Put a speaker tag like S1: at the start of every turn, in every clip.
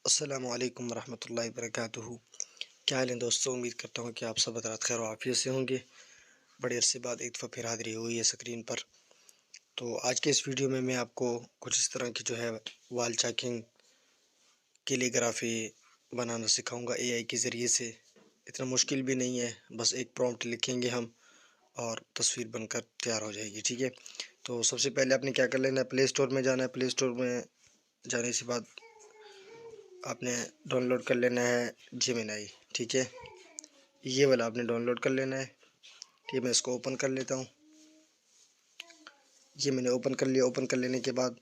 S1: अस्सलामु अलैकुम रहमतुल्लाहि वबरकातुहू। क्या हाल है दोस्तों, उम्मीद करता हूँ कि आप सब हज़रात खैर आफियत से होंगे। बड़े अरसे बाद एक दफ़ा फिर हाज़िरी हुई है स्क्रीन पर। तो आज के इस वीडियो में मैं आपको कुछ इस तरह की जो है वॉल चॉकिंग कैलीग्राफी बनाना सिखाऊंगा एआई के ज़रिए से। इतना मुश्किल भी नहीं है, बस एक प्रॉम्प्ट लिखेंगे हम और तस्वीर बनकर तैयार हो जाएगी। ठीक है, तो सबसे पहले आपने क्या कर लेना है, प्ले स्टोर में जाना है। प्ले स्टोर में जाने के बाद आपने डाउनलोड कर लेना है जेमिनी। ठीक है, ये वाला आपने डाउनलोड कर लेना है। ठीक है, मैं इसको ओपन कर लेता हूँ। ये मैंने ओपन कर लिया। ओपन कर लेने के बाद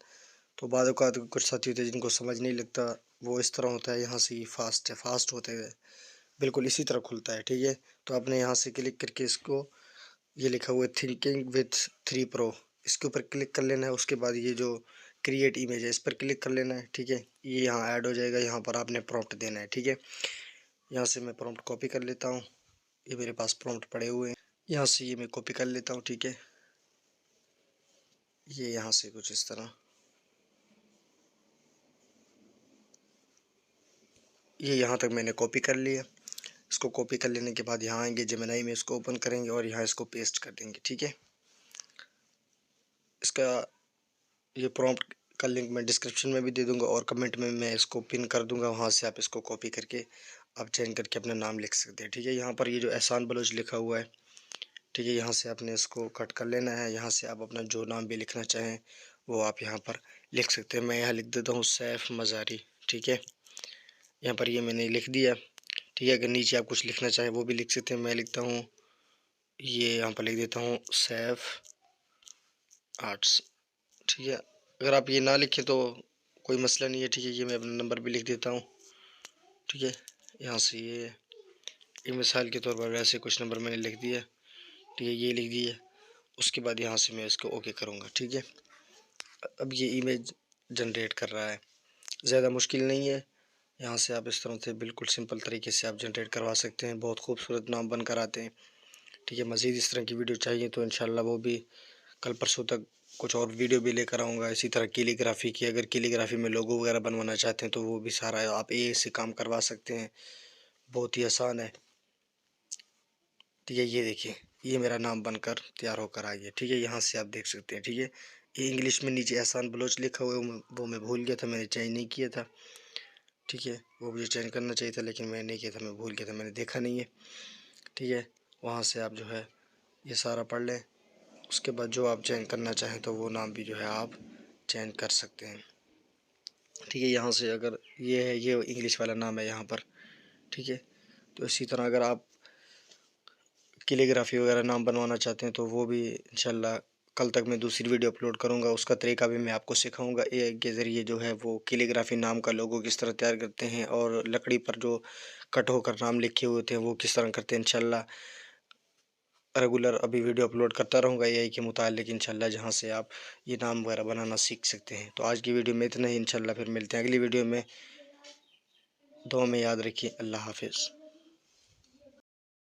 S1: तो बाद औक़ात कुछ साथी होते हैं जिनको समझ नहीं लगता, वो इस तरह होता है, यहाँ से फास्ट होते हैं, बिल्कुल इसी तरह खुलता है। ठीक है, तो आपने यहाँ से क्लिक करके इसको, ये लिखा हुआ है थिंकिंग विथ 3 प्रो, इसके ऊपर क्लिक कर लेना है। उसके बाद ये जो क्रिएट इमेज है इस पर क्लिक कर लेना है। ठीक है, ये यहाँ ऐड हो जाएगा। यहाँ पर आपने प्रॉम्प्ट देना है। ठीक है, यहाँ से मैं प्रॉम्प्ट कॉपी कर लेता हूँ। ये मेरे पास प्रॉम्प्ट पड़े हुए हैं, यहाँ से ये मैं कॉपी कर लेता हूँ। ठीक है, ये यहाँ से कुछ इस तरह, ये यहाँ तक मैंने कॉपी कर लिया। इसको कॉपी कर लेने के बाद यहाँ आएंगे जेमिनी में, इसको ओपन करेंगे और यहाँ इसको पेस्ट कर देंगे। ठीक है, इसका ये प्रॉम्प्ट का लिंक मैं डिस्क्रिप्शन में भी दे दूंगा और कमेंट में मैं इसको पिन कर दूंगा, वहाँ से आप इसको कॉपी करके आप चेंज करके अपना नाम लिख सकते हैं। ठीक है, यहाँ पर ये जो एहसान बलोच लिखा हुआ है, ठीक है, यहाँ से आपने इसको कट कर लेना है। यहाँ से आप अपना जो नाम भी लिखना चाहें वो आप यहाँ पर लिख सकते हैं। मैं यहाँ लिख देता हूँ सैफ मज़ारी। ठीक है, यहाँ पर ये मैंने लिख दिया। ठीक है, अगर नीचे आप कुछ लिखना चाहें वो भी लिख सकते हैं। मैं लिखता हूँ, ये यहाँ पर लिख देता हूँ सैफ आर्ट्स। ठीक है, अगर आप ये ना लिखें तो कोई मसला नहीं है। ठीक है, ये मैं अपना नंबर भी लिख देता हूँ। ठीक है, यहाँ से ये एक मिसाल के तौर पर वैसे कुछ नंबर मैंने लिख दिया। ठीक है, ये लिख दिया। उसके बाद यहाँ से मैं इसको ओके करूँगा। ठीक है, अब ये इमेज जनरेट कर रहा है, ज़्यादा मुश्किल नहीं है। यहाँ से आप इस तरह से बिल्कुल सिंपल तरीके से आप जनरेट करवा सकते हैं। बहुत खूबसूरत नाम बनकर आते हैं। ठीक है, मज़ीद इस तरह की वीडियो चाहिए तो इंशाल्लाह वो भी कल परसों तक कुछ और वीडियो भी लेकर आऊँगा इसी तरह कैलीग्राफी की। अगर कैलीग्राफी में लोगो वगैरह बनवाना चाहते हैं तो वो भी सारा आप एआई से काम करवा सकते हैं, बहुत ही आसान है। ठीक है, ये देखिए, ये मेरा नाम बनकर तैयार होकर आ गया। ठीक है, यहाँ से आप देख सकते हैं। ठीक है, ये इंग्लिश में नीचे एहसान बलोच लिखा हुआ है, वो मैं भूल गया था, मैंने चेंज नहीं किया था। ठीक है, वो मुझे चेंज करना चाहिए था लेकिन मैंने नहीं किया था, मैं भूल गया था, मैंने देखा नहीं है। ठीक है, वहाँ से आप जो है ये सारा पढ़ लें। उसके बाद जो आप चेंज करना चाहें तो वो नाम भी जो है आप चेंज कर सकते हैं। ठीक है, यहाँ से अगर ये है, ये इंग्लिश वाला नाम है यहाँ पर। ठीक है, तो इसी तरह अगर आप कैलीग्राफी वगैरह नाम बनवाना चाहते हैं तो वो भी इंशाल्लाह कल तक मैं दूसरी वीडियो अपलोड करूँगा। उसका तरीका भी मैं आपको सिखाऊंगा। एआई के ज़रिए जो है वो कैलीग्राफी नाम का लोगो किस तरह तैयार करते हैं और लकड़ी पर जो कट होकर नाम लिखे हुए थे वो किस तरह करते हैं। इंशाल्लाह रेगुलर अभी वीडियो अपलोड करता रहूँगा एआई के मुतालिक इंशाल्लाह, जहाँ से आप ये नाम वगैरह बनाना सीख सकते हैं। तो आज की वीडियो में इतना ही। इंशाल्लाह फिर मिलते हैं अगली वीडियो में। दुआ में याद रखिए। अल्लाह हाफिज़।